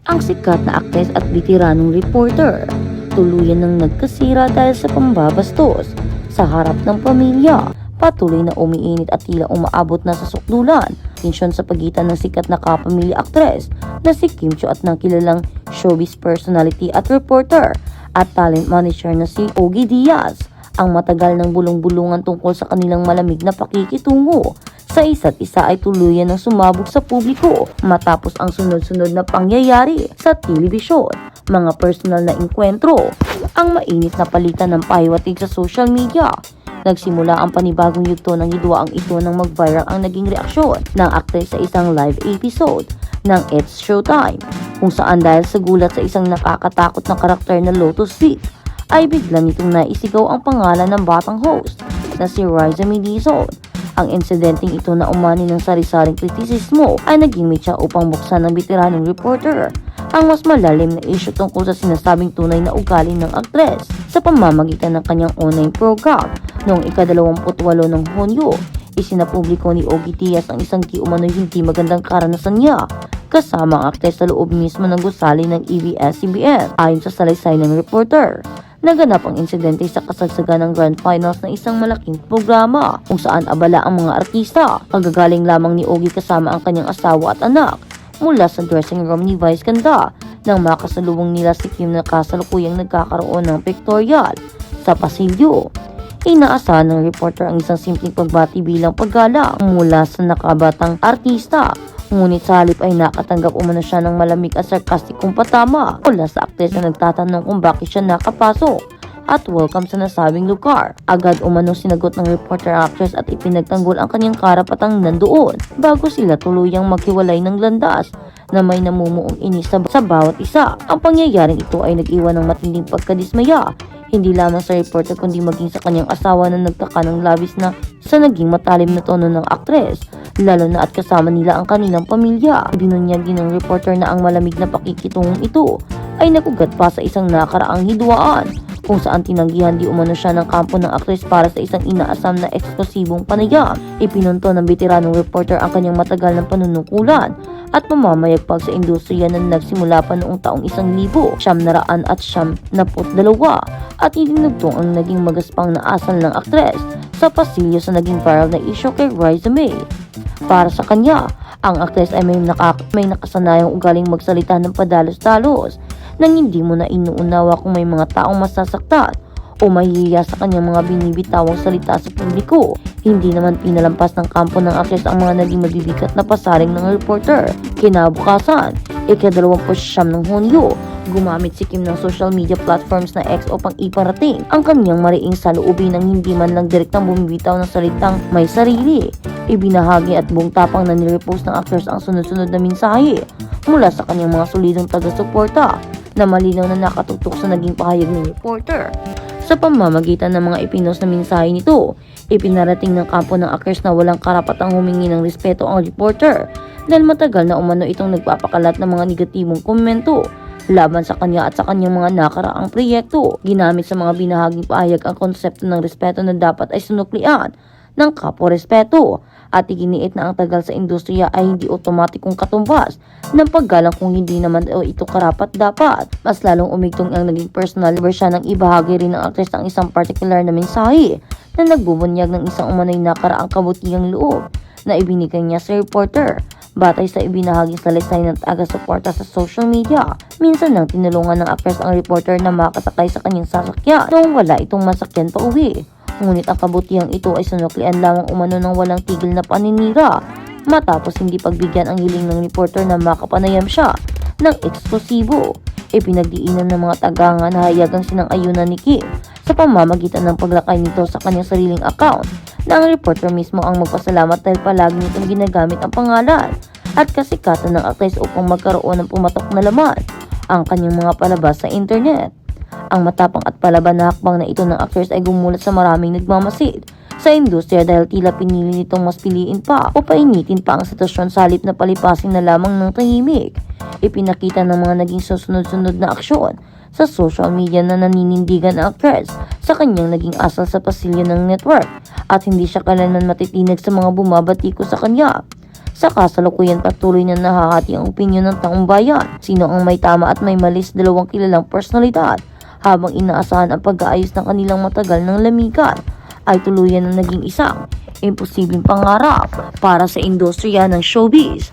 Ang sikat na aktres at bitiranong reporter, tuluyan ng nagkasira dahil sa pambabastos sa harap ng pamilya. Patuloy na umiinit at tila umaabot na sa sukdulan. Tensyon sa pagitan ng sikat na kapamilya aktres na si Kim Chiu at ng kilalang showbiz personality at reporter at talent manager na si Ogie Diaz. Ang matagal ng bulong-bulungan tungkol sa kanilang malamig na pakikitungo sa isa't isa ay tuluyan ng sumabog sa publiko matapos ang sunod-sunod na pangyayari sa telebisyon. Mga personal na engkwentro, ang mainit na palitan ng pahiwatig sa social media. Nagsimula ang panibagong yugto ng hidwaang ito nang mag-viral ang naging reaksyon ng aktres sa isang live episode ng It's Showtime, kung saan dahil sa gulat sa isang nakakatakot na karakter na Lotus Seed ay bigla nitong naisigaw ang pangalan ng batang host na si Riza Medizon. Ang insidenteng ito na umani ng sari-saring kritisismo ay naging mitya upang buksan ng bitiranong reporter ang mas malalim na issue tungkol sa sinasabing tunay na ugali ng aktres sa pamamagitan ng kanyang online program. Noong ika-28 ng Hunyo, isinapubliko ni Ogie Diaz ang isang di umano'y hindi magandang karanasan niya kasama ang aktres sa loob mismo ng gusali ng ABS-CBN. Ayon sa salaysay ng reporter, naganap ang insidente sa kasagsagan ng Grand Finals ng isang malaking programa kung saan abala ang mga artista. Kagagaling lamang ni Ogie kasama ang kanyang asawa at anak mula sa dressing room ni Vice Ganda nang makasalubong nila si Kim na kasalukuyang nagkakaroon ng pictorial sa pasilyo. Inaasahan ng reporter ang isang simpleng pagbati bilang paggalang mula sa nakabatang artista. Ngunit sa halip ay nakatanggap umano siya ng malamig at sarkastikong patama mula sa aktres na nagtatanong kung bakit siya nakapasok at welcome sa nasabing lugar. Agad umano sinagot ng reporter ang actress at ipinagtanggol ang kanyang karapatang nandoon bago sila tuluyang maghiwalay ng landas na may namumuong inis sa bawat isa. Ang pangyayaring ito ay nag-iwan ng matinding pagkadismaya hindi lamang sa reporter kundi maging sa kanyang asawa na nagtaka ng labis na sa naging matalim na tono ng aktres, lalo na at kasama nila ang kanilang pamilya. Binunyagi ng reporter na ang malamig na pakikitungong ito ay nakugat pa sa isang nakaraang hidwaan kung saan tinanggihan di umano siya ng kampo ng aktres para sa isang inaasam na eksklusibong panayam. Ipinunto ng bitiranong reporter ang kanyang matagal na panunungkulan at pamamayagpag sa industriya na nagsimula pa noong taong 1992 at idinugtong ang naging magaspang na asal ng aktres sa pasilyo sa naging viral na issue kay Riza May. Para sa kanya, ang aktres ay may nakasanayang ugaling magsalita ng padalos-dalos nang hindi mo na inuunawa kung may mga taong masasaktan o mahihiya sa kanyang mga binibitawang salita sa publiko. Hindi naman pinalampas ng kampo ng aktres ang mga naging mabibigat na pasaring ng reporter. Kinabukasan, ika-29 ng Hunyo, gumamit si Kim ng social media platforms na X upang iparating ang kanyang mariing saloobin ng hindi man lang direktang bumibitaw ng salitang may sarili. Ibinahagi at buong tapang na nirepost ng actress ang sunod-sunod na mensahe mula sa kanyang mga solidong taga-suporta na malinaw na nakatutok sa naging pahayag ng reporter. Sa pamamagitan ng mga ipinost na mensahe nito, ipinarating ng kampo ng actress na walang karapatang humingi ng respeto ang reporter dahil matagal na umano itong nagpapakalat ng mga negatibong komento laban sa kanya at sa kanyang mga nakaraang proyekto. Ginamit sa mga binahaging pahayag ang konsepto ng respeto na dapat ay sunuklian ng kapwa-respeto at iginiit na ang tagal sa industriya ay hindi otomatikong katumbas ng paggalang kung hindi naman ito karapat-dapat. Mas lalong umigtong ang naging personal version ng ibahagi rin ng aktres ng isang particular na mensahe na nagbubunyag ng isang umano'y nakaraang kabutihang loob na ibinigay niya sa reporter. Batay sa ibinahaging salaysay ng taga-suporta sa social media, minsan nang tinulungan ng aktres ang reporter na makasakay sa kanyang sasakyan noong wala itong masakyan pa uwi. Ngunit ang kabutihang ito ay sunuklian lamang umano ng walang tigil na paninira matapos hindi pagbigyan ang hiling ng reporter na makapanayam siya ng eksklusibo. Ipinagdiinan ng mga taga na hayagang sinang-ayunan ni Kim sa pamamagitan ng paglakay nito sa kanyang sariling account na ang reporter mismo ang magpasalamat dahil palagi nitong ginagamit ang pangalan at kasikatan ng aktres upang magkaroon ng pumatok na laman ang kanyang mga palabas sa internet. Ang matapang at palaban na hakbang na ito ng actress ay gumulat sa maraming nagmamasid sa industriya dahil tila pinili nitong mas piliin pa o painitin pa ang sitwasyon sa halip na palipasin na lamang ng tahimik. Ipinakita ng mga naging susunod-sunod na aksyon sa social media na naninindigan ang actress sa kanyang naging asal sa pasilyo ng network at hindi siya kailanman matitinag sa mga bumabati ko sa kanya. Sa kasalukuyan patuloy na nahahati ang opinyon ng taong bayan. Sino ang may tama at may mali sa dalawang kilalang personalidad, habang inaasahan ang pag-aayos ng kanilang matagal ng lamigan ay tuluyan na naging isang imposibleng pangarap para sa industriya ng showbiz.